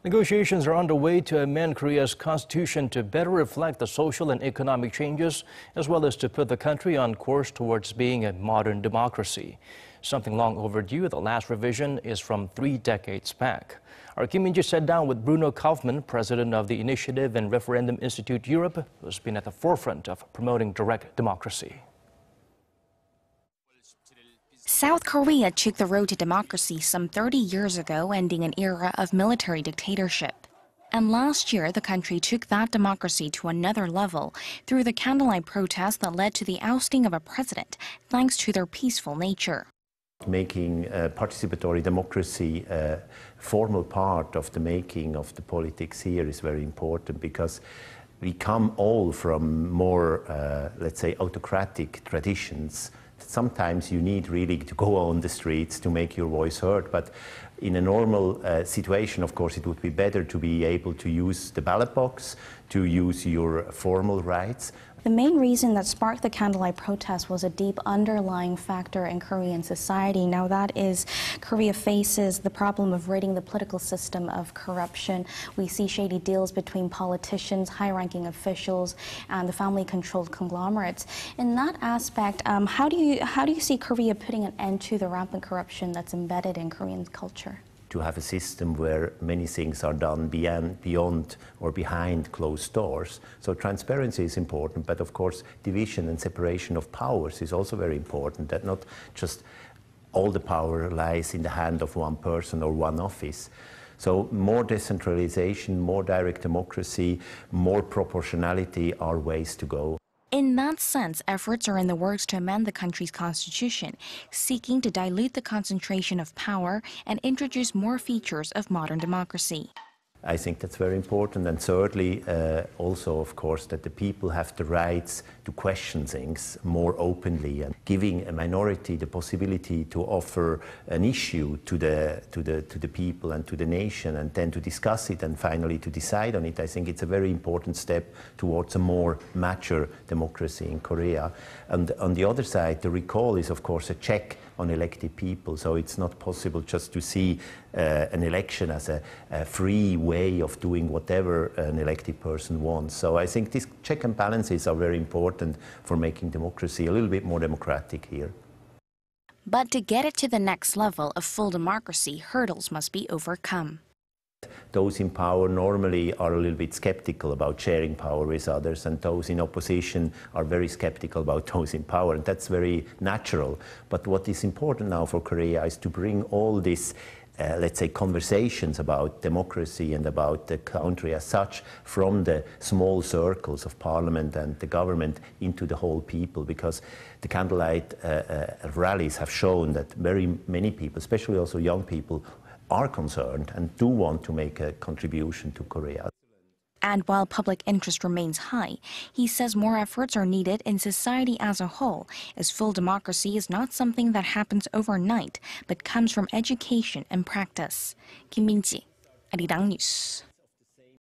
Negotiations are underway to amend Korea's constitution to better reflect the social and economic changes, as well as to put the country on course towards being a modern democracy. Something long overdue, the last revision is from 3 decades back. Our Kim Min-ji sat down with Bruno Kaufmann, president of the Initiative and Referendum Institute Europe, who has been at the forefront of promoting direct democracy. South Korea took the road to democracy some 30 years ago, ending an era of military dictatorship. And last year, the country took that democracy to another level through the candlelight protests that led to the ousting of a president, thanks to their peaceful nature. Making participatory democracy a formal part of the making of the politics here is very important, because we come all from more, let's say, autocratic traditions. Sometimes you need really to go on the streets to make your voice heard, but in a normal situation, of course, it would be better to be able to use the ballot box, to use your formal rights. The main reason that sparked the candlelight protest was a deep underlying factor in Korean society. Now that is, Korea faces the problem of ridding the political system of corruption. We see shady deals between politicians, high-ranking officials, and the family-controlled conglomerates. In that aspect, how do you see Korea putting an end to the rampant corruption that's embedded in Korean culture? To have a system where many things are done beyond or behind closed doors. So transparency is important, but of course division and separation of powers is also very important, that not just all the power lies in the hand of one person or one office. So more decentralization, more direct democracy, more proportionality are ways to go. In that sense, efforts are in the works to amend the country's constitution, seeking to dilute the concentration of power and introduce more features of modern democracy. I think that's very important, and thirdly, also, of course, that the people have the rights to question things more openly, and giving a minority the possibility to offer an issue to the people and to the nation, and then to discuss it and finally to decide on it. I think it's a very important step towards a more mature democracy in Korea. And on the other side, the recall is, of course, a check on elected people, so it's not possible just to see an election as a free way of doing whatever an elected person wants. So I think these check and balances are very important for making democracy a little bit more democratic here. But to get it to the next level of full democracy, hurdles must be overcome. Those in power normally are a little bit skeptical about sharing power with others, and those in opposition are very skeptical about those in power, and that's very natural. But what is important now for Korea is to bring all this let's say, conversations about democracy and about the country as such from the small circles of parliament and the government into the whole people, because the candlelight rallies have shown that very many people, especially also young people, are concerned and do want to make a contribution to Korea. And while public interest remains high, he says more efforts are needed in society as a whole, as full democracy is not something that happens overnight, but comes from education and practice. Kim Min-ji, Arirang News.